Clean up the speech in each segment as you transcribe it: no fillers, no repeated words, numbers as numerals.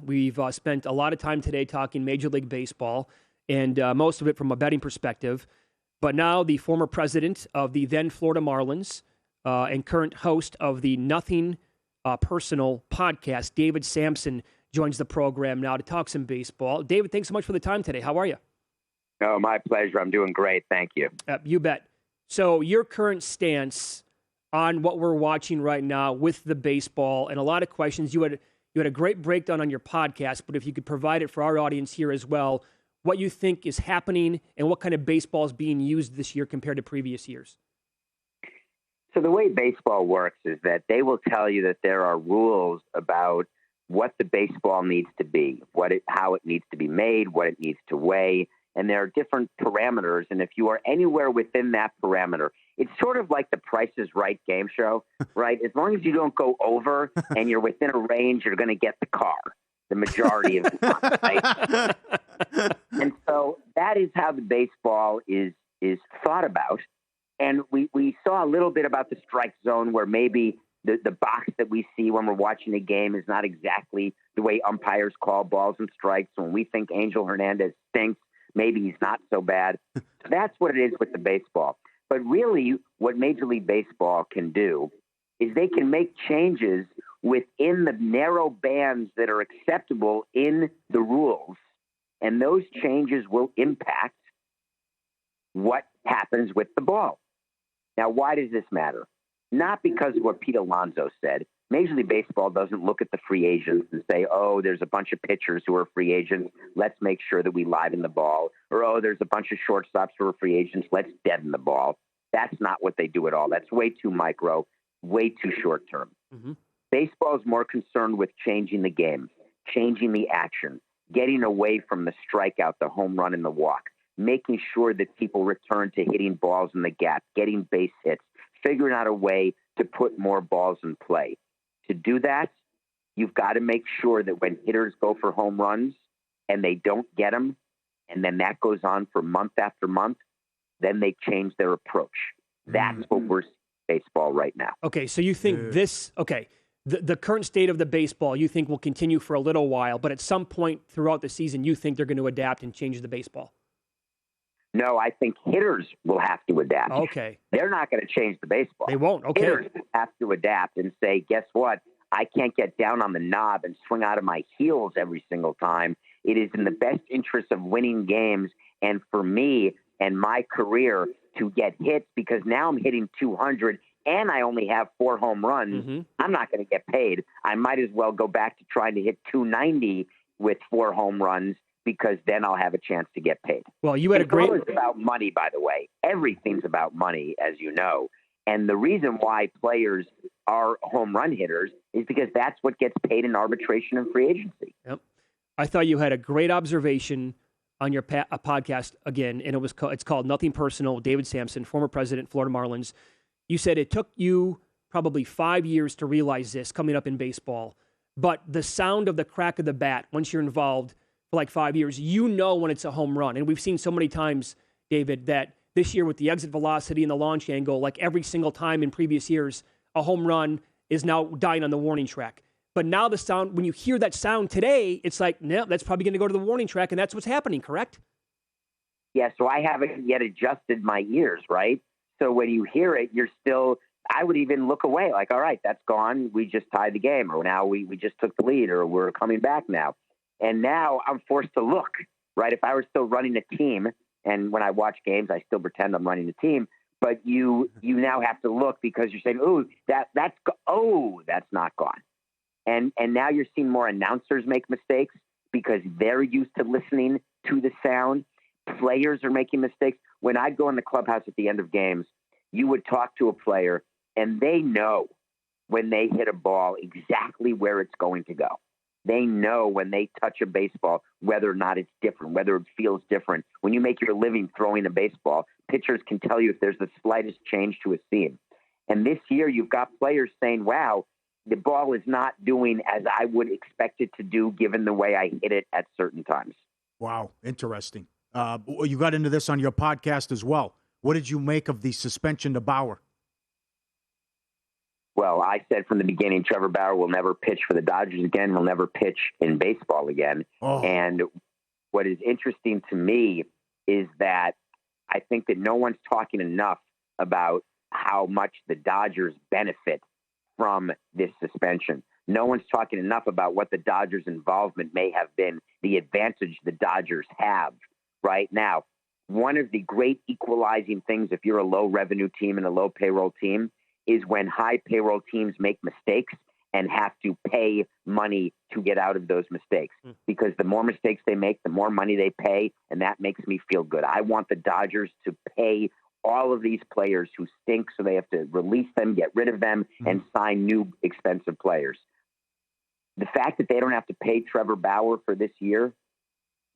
We've spent a lot of time today talking Major League Baseball, and most of it from a betting perspective. But now the former president of the then Florida Marlins and current host of the Nothing Personal podcast, David Samson, joins the program now to talk some baseball. David, thanks so much for the time today. How are you? Oh, my pleasure. I'm doing great. Thank you. You bet. So your current stance on what we're watching right now with the baseball and a lot of questions. You had a great breakdown on your podcast, but if you could provide it for our audience here as well, what you think is happening and what kind of baseball is being used this year compared to previous years. So the way baseball works is that they will tell you that there are rules about what the baseball needs to be, how it needs to be made, what it needs to weigh, and there are different parameters. And if you are anywhere within that parameter, it's sort of like the Price is Right game show, right? As long as you don't go over and you're within a range, you're going to get the car the majority of the time, right? And so that is how the baseball is thought about. And we saw a little bit about the strike zone where maybe the box that we see when we're watching a game is not exactly the way umpires call balls and strikes. When we think Angel Hernandez stinks, maybe he's not so bad. So that's what it is with the baseball. But really what Major League Baseball can do is they can make changes within the narrow bands that are acceptable in the rules. And those changes will impact what happens with the ball. Now, why does this matter? Not because of what Pete Alonso said. Major League Baseball doesn't look at the free agents and say, oh, there's a bunch of pitchers who are free agents. Let's make sure that we liven the ball. Or, oh, there's a bunch of shortstops who are free agents. Let's deaden the ball. That's not what they do at all. That's way too micro, way too short term. Mm-hmm. Baseball is more concerned with changing the game, changing the action, getting away from the strikeout, the home run, and the walk, making sure that people return to hitting balls in the gap, getting base hits, figuring out a way to put more balls in play. To do that, you've got to make sure that when hitters go for home runs and they don't get them, and then that goes on for month after month, then they change their approach. That's what we're seeing in baseball right now. Okay, so you think the current state of the baseball you think will continue for a little while, but at some point throughout the season you think they're going to adapt and change the baseball? No, I think hitters will have to adapt. Okay. They're not going to change the baseball. They won't. Okay. Hitters have to adapt and say, guess what? I can't get down on the knob and swing out of my heels every single time. It is in the best interest of winning games and for me and my career to get hits because now I'm hitting 200 and I only have 4 home runs. Mm-hmm. I'm not going to get paid. I might as well go back to trying to hit 290 with 4 home runs because then I'll have a chance to get paid. Well, you had a great... It's about money, by the way. Everything's about money, as you know. And the reason why players are home run hitters is because that's what gets paid in arbitration and free agency. Yep. I thought you had a great observation on your podcast again, and it's called Nothing Personal. David Samson, former president, Florida Marlins. You said it took you probably 5 years to realize this coming up in baseball, but the sound of the crack of the bat, once you're involved for like 5 years, you know when it's a home run. And we've seen so many times, David, that this year with the exit velocity and the launch angle, like every single time in previous years, a home run is now dying on the warning track. But now the sound, when you hear that sound today, it's like, no, that's probably going to go to the warning track, and that's what's happening, correct? Yeah, so I haven't yet adjusted my ears, right? So when you hear it, you're still, I would even look away, like, all right, that's gone. We just tied the game, or now we just took the lead, or we're coming back now. And now I'm forced to look, right? If I were still running a team, and when I watch games, I still pretend I'm running a team, but you now have to look because you're saying, that's not gone. And now you're seeing more announcers make mistakes because they're used to listening to the sound. Players are making mistakes. When I'd go in the clubhouse at the end of games, you would talk to a player and they know when they hit a ball exactly where it's going to go. They know when they touch a baseball, whether or not it's different, whether it feels different. When you make your living throwing a baseball, pitchers can tell you if there's the slightest change to a seam. And this year you've got players saying, wow, the ball is not doing as I would expect it to do given the way I hit it at certain times. Wow, interesting. You got into this on your podcast as well. What did you make of the suspension to Bauer? Well, I said from the beginning, Trevor Bauer will never pitch for the Dodgers again. He'll never pitch in baseball again. Oh. And what is interesting to me is that I think that no one's talking enough about how much the Dodgers benefit from this suspension. No one's talking enough about what the Dodgers' involvement may have been, the advantage the Dodgers have right now. One of the great equalizing things, if you're a low revenue team and a low payroll team, is when high payroll teams make mistakes and have to pay money to get out of those mistakes. Because the more mistakes they make, the more money they pay, and that makes me feel good. I want the Dodgers to pay all of these players who stink, so they have to release them, get rid of them, and sign new expensive players. The fact that they don't have to pay Trevor Bauer for this year,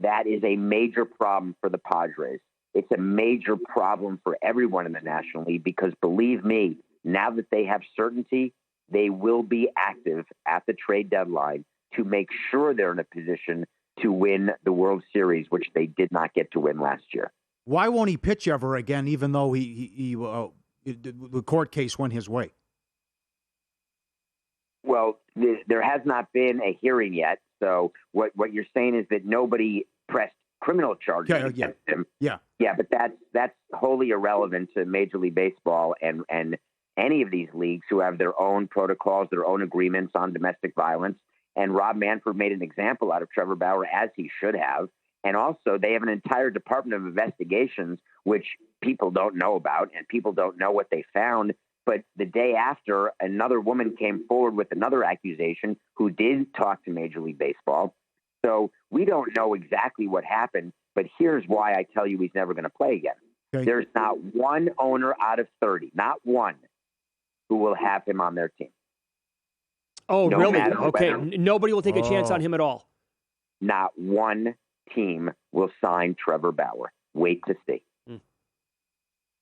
that is a major problem for the Padres. It's a major problem for everyone in the National League because, believe me, now that they have certainty, they will be active at the trade deadline to make sure they're in a position to win the World Series, which they did not get to win last year. Why won't he pitch ever again, even though the court case went his way? Well, there has not been a hearing yet. So what you're saying is that nobody pressed criminal charges against him. Yeah, but that's wholly irrelevant to Major League Baseball and any of these leagues who have their own protocols, their own agreements on domestic violence. And Rob Manfred made an example out of Trevor Bauer, as he should have. And also, they have an entire Department of Investigations, which people don't know about, and people don't know what they found. But the day after, another woman came forward with another accusation who did talk to Major League Baseball. So we don't know exactly what happened, but here's why I tell you he's never going to play again. Okay. There's not one owner out of 30, not one, who will have him on their team. Oh, No really? matter Okay. whether- Nobody will take a chance on him at all. Not one team will sign Trevor Bauer. Wait to see.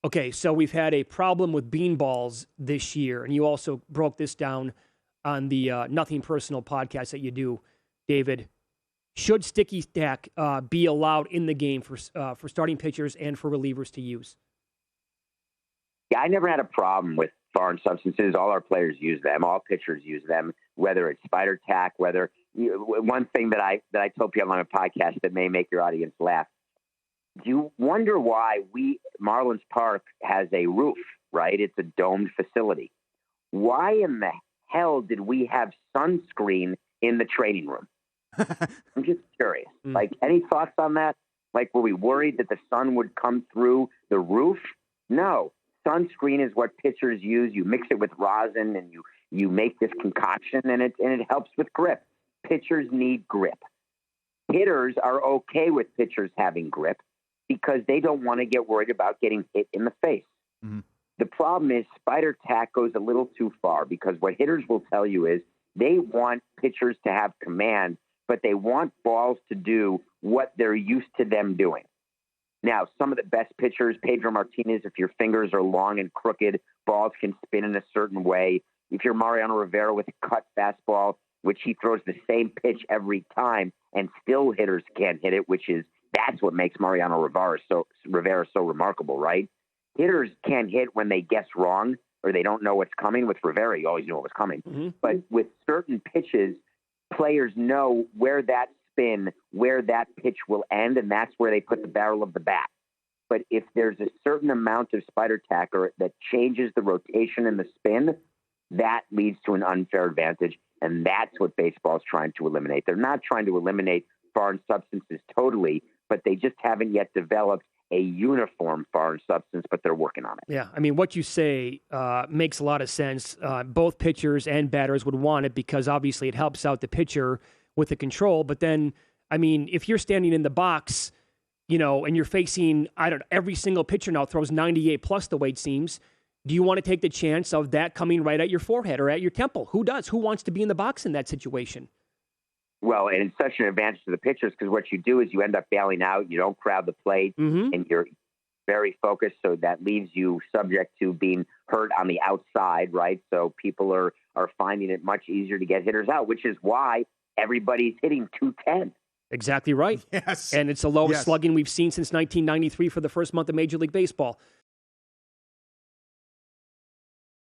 Okay, so we've had a problem with beanballs this year, and you also broke this down on the Nothing Personal podcast that you do, David. Should sticky stack be allowed in the game for starting pitchers and for relievers to use? Yeah, I never had a problem with foreign substances. All our players use them. All pitchers use them, whether it's spider tack, one thing that I told people on a podcast that may make your audience laugh. Do you wonder why Marlins Park has a roof, right? It's a domed facility. Why in the hell did we have sunscreen in the training room? I'm just curious. Like, any thoughts on that? Like, were we worried that the sun would come through the roof? No. Sunscreen is what pitchers use. You mix it with rosin and you make this concoction and it helps with grip. Pitchers need grip. Hitters are okay with pitchers having grip because they don't want to get worried about getting hit in the face. Mm-hmm. The problem is spider tack goes a little too far because what hitters will tell you is they want pitchers to have command, but they want balls to do what they're used to them doing. Now, some of the best pitchers, Pedro Martinez, if your fingers are long and crooked, balls can spin in a certain way. If you're Mariano Rivera with a cut fastball, which he throws the same pitch every time, and still hitters can't hit it, that's what makes Mariano Rivera so remarkable, right? Hitters can't hit when they guess wrong or they don't know what's coming. With Rivera, you always knew what was coming. Mm-hmm. But with certain pitches, players know where that pitch will end, and that's where they put the barrel of the bat. But if there's a certain amount of spider tack that changes the rotation and the spin, that leads to an unfair advantage, and that's what baseball is trying to eliminate. They're not trying to eliminate foreign substances totally, but they just haven't yet developed a uniform foreign substance, but they're working on it. Yeah, I mean, what you say makes a lot of sense. Both pitchers and batters would want it because obviously it helps out the pitcher with the control. But then, I mean, if you're standing in the box, and you're facing, every single pitcher now throws 98 plus the way it seems. Do you want to take the chance of that coming right at your forehead or at your temple? Who does? Who wants to be in the box in that situation? Well, and it's such an advantage to the pitchers because what you do is you end up bailing out. You don't crowd the plate, and you're very focused. So that leaves you subject to being hurt on the outside, right? So people are finding it much easier to get hitters out, which is why everybody's hitting 210. Exactly right. Yes. And it's the lowest slugging we've seen since 1993 for the first month of Major League Baseball.